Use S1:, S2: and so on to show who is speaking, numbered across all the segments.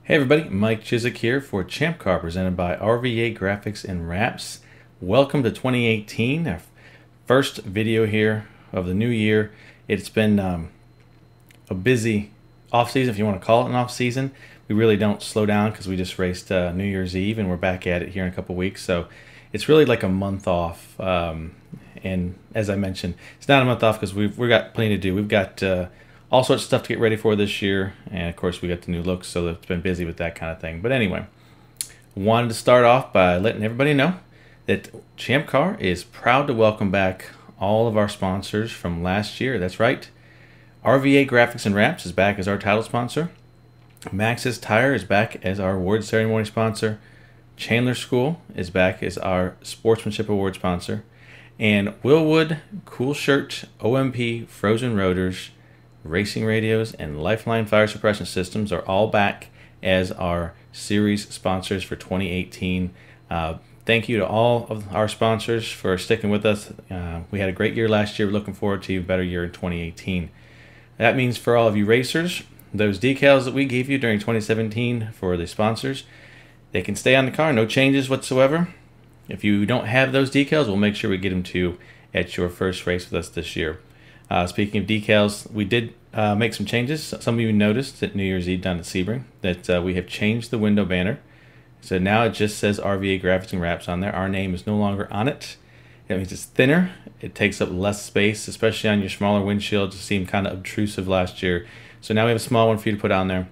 S1: Hey everybody, Mike Chisek here for ChampCar presented by RVA Graphics and Wraps. Welcome to 2018, our first video here of the new year. It's been a busy off-season, if you want to call it an off-season. We really don't slow down because we just raced New Year's Eve and we're back at it here in a couple weeks. So it's really like a month off. And as I mentioned, it's not a month off because we've got plenty to do. We've got all sorts of stuff to get ready for this year, and of course we got the new looks, so it's been busy with that kind of thing. But anyway, wanted to start off by letting everybody know that ChampCar is proud to welcome back all of our sponsors from last year. That's right, RVA Graphics and Wraps is back as our title sponsor. Max's Tire is back as our award ceremony sponsor. Chandler School is back as our sportsmanship award sponsor. And Willwood, Cool Shirt, OMP, Frozen Rotors, Racing Radios, and Lifeline Fire Suppression Systems are all back as our series sponsors for 2018. Thank you to all of our sponsors for sticking with us. We had a great year last year. We're looking forward to a better year in 2018. That means for all of you racers, those decals that we gave you during 2017 for the sponsors, they can stay on the car, no changes whatsoever. If you don't have those decals, we'll make sure we get them to you at your first race with us this year. Speaking of decals, we did make some changes. Some of you noticed at New Year's Eve down at Sebring that we have changed the window banner. So now it just says RVA Graphics and Wraps on there. Our name is no longer on it. That means it's thinner. It takes up less space, especially on your smaller windshields. It seemed kind of obtrusive last year. So now we have a small one for you to put on there.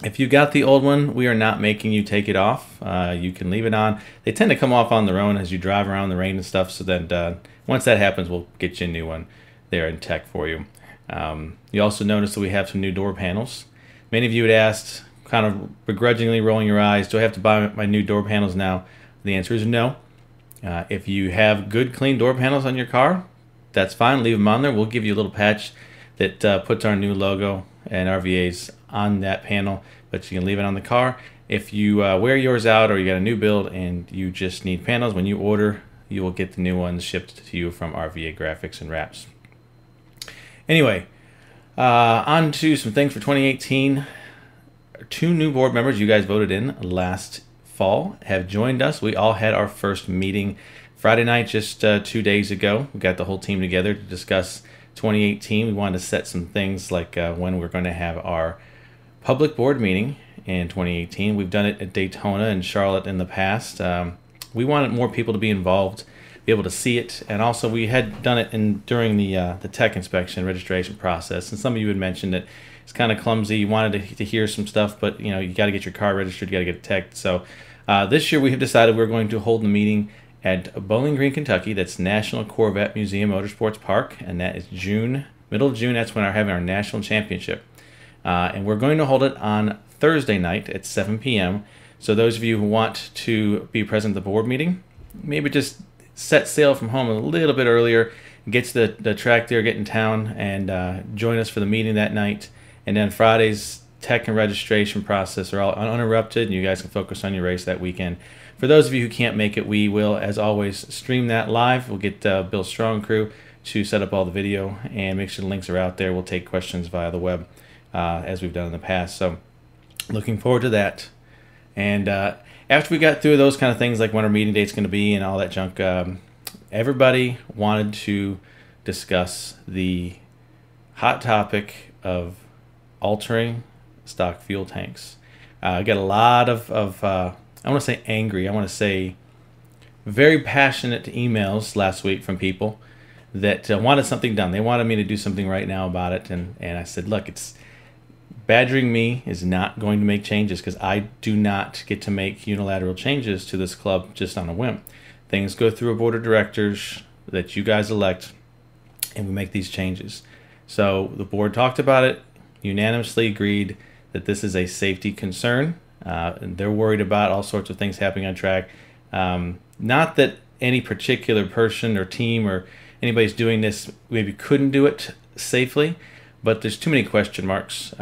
S1: If you got the old one, we are not making you take it off. You can leave it on. They tend to come off on their own as you drive around the rain and stuff. So then once that happens, we'll get you a new one there in tech for you. You also notice that we have some new door panels. Many of you had asked, kind of begrudgingly rolling your eyes, do I have to buy my new door panels now? The answer is no. If you have good, clean door panels on your car, that's fine. Leave them on there. We'll give you a little patch that puts our new logo and RVA's on that panel, but you can leave it on the car. If you wear yours out or you got a new build and you just need panels, when you order, you will get the new ones shipped to you from RVA Graphics and Wraps. Anyway, on to some things for 2018. 2 new board members you guys voted in last fall have joined us. We all had our first meeting Friday night just 2 days ago. We got the whole team together to discuss 2018. We wanted to set some things like when we're going to have our public board meeting in 2018. We've done it at Daytona and Charlotte in the past. We wanted more people to be involved, be able to see it, and also we had done it during the tech inspection registration process. And some of you had mentioned that it's kind of clumsy. You wanted to hear some stuff, but you know you got to get your car registered, you got to get it teched. So this year we have decided we're going to hold the meeting at Bowling Green, Kentucky. That's National Corvette Museum Motorsports Park, and that is June, middle of June. That's when we're having our national championship, and we're going to hold it on Thursday night at 7 p.m. So those of you who want to be present at the board meeting, maybe just set sail from home a little bit earlier, get to the track there, get in town, and join us for the meeting that night. And then Friday's tech and registration process are all uninterrupted, and you guys can focus on your race that weekend. For those of you who can't make it, we will, as always, stream that live. We'll get Bill Strong crew to set up all the video and make sure the links are out there. We'll take questions via the web as we've done in the past. So looking forward to that. And after we got through those kind of things, like when our meeting date's going to be and all that junk, everybody wanted to discuss the hot topic of altering stock fuel tanks. I got a lot of I want to say angry, I want to say very passionate emails last week from people that wanted something done. They wanted me to do something right now about it, and I said, look, it's badgering me is not going to make changes because I do not get to make unilateral changes to this club just on a whim. Things go through a board of directors that you guys elect, and we make these changes. So the board talked about it, unanimously agreed that this is a safety concern. And they're worried about all sorts of things happening on track. Not that any particular person or team or anybody's doing this maybe couldn't do it safely, but there's too many question marks.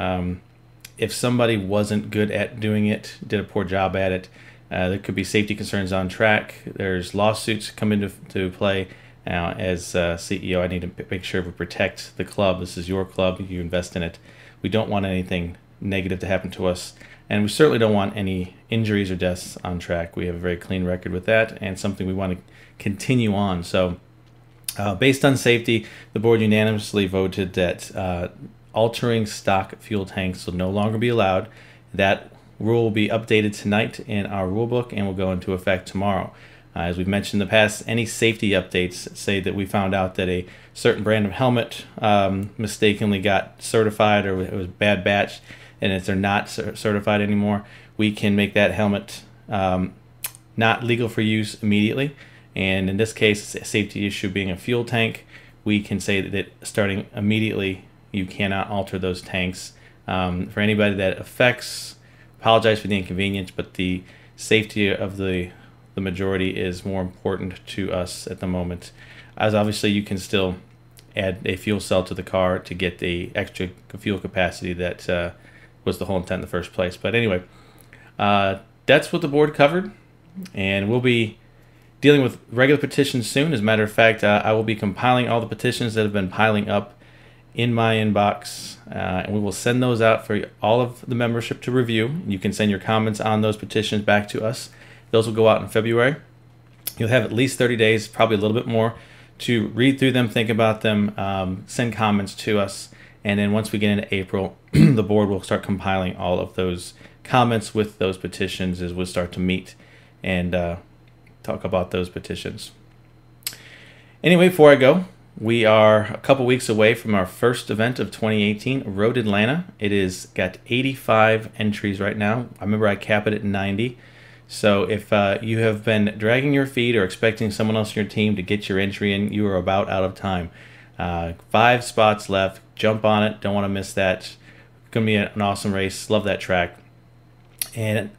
S1: If somebody wasn't good at doing it, did a poor job at it, there could be safety concerns on track. There's lawsuits come into play. Now, as CEO, I need to make sure we protect the club. This is your club. You invest in it. We don't want anything negative to happen to us. And we certainly don't want any injuries or deaths on track. We have a very clean record with that, and something we want to continue on. So based on safety, the board unanimously voted that altering stock fuel tanks will no longer be allowed. That rule will be updated tonight in our rule book and will go into effect tomorrow. As we've mentioned in the past, any safety updates say that we found out that a certain brand of helmet mistakenly got certified, or it was a bad batch, and if they're not certified anymore, we can make that helmet not legal for use immediately. And in this case, a safety issue being a fuel tank, we can say that starting immediately, you cannot alter those tanks. For anybody that affects, apologize for the inconvenience, but the safety of the majority is more important to us at the moment. As obviously you can still add a fuel cell to the car to get the extra fuel capacity that was the whole intent in the first place. But anyway, that's what the board covered, and we'll be dealing with regular petitions soon. As a matter of fact, I will be compiling all the petitions that have been piling up in my inbox, and we will send those out for all of the membership to review. You can send your comments on those petitions back to us. Those will go out in February. You'll have at least 30 days, probably a little bit more, to read through them, think about them, send comments to us, and then once we get into April, the board will start compiling all of those comments with those petitions as we'll start to meet and talk about those petitions. Anyway, before I go, we are a couple weeks away from our first event of 2018, Road Atlanta. It is got 85 entries right now. I remember I cap it at 90. So if you have been dragging your feet or expecting someone else in your team to get your entry in, you are about out of time. 5 spots left. Jump on it. Don't want to miss that. It's going to be an awesome race. Love that track. And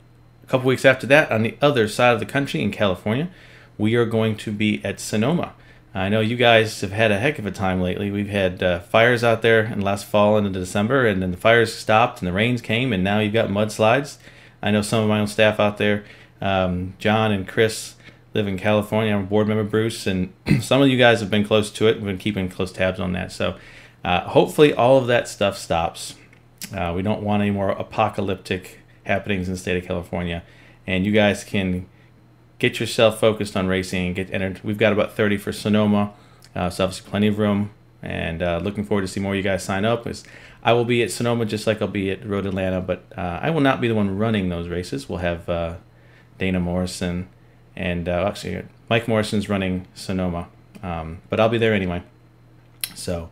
S1: a couple weeks after that, on the other side of the country in California, we are going to be at Sonoma. I know you guys have had a heck of a time lately. We've had fires out there in last fall into December, and then the fires stopped and the rains came, and now you've got mudslides. I know some of my own staff out there, John and Chris, live in California. I'm a board member, Bruce, and some of you guys have been close to it. We've been keeping close tabs on that. So hopefully all of that stuff stops. We don't want any more apocalyptic happenings in the state of California, and you guys can get yourself focused on racing and get entered. We've got about 30 for Sonoma, so obviously plenty of room, and looking forward to see more of you guys sign up. I will be at Sonoma just like I'll be at Road Atlanta, but I will not be the one running those races. We'll have Dana Morrison, and actually Mike Morrison's running Sonoma, but I'll be there anyway. So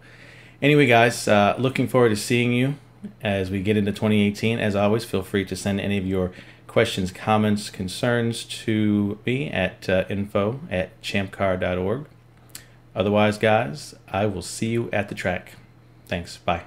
S1: anyway, guys, looking forward to seeing you as we get into 2018. As always, feel free to send any of your questions, comments, concerns to me at info@champcar.org. Otherwise, guys, I will see you at the track. Thanks. Bye.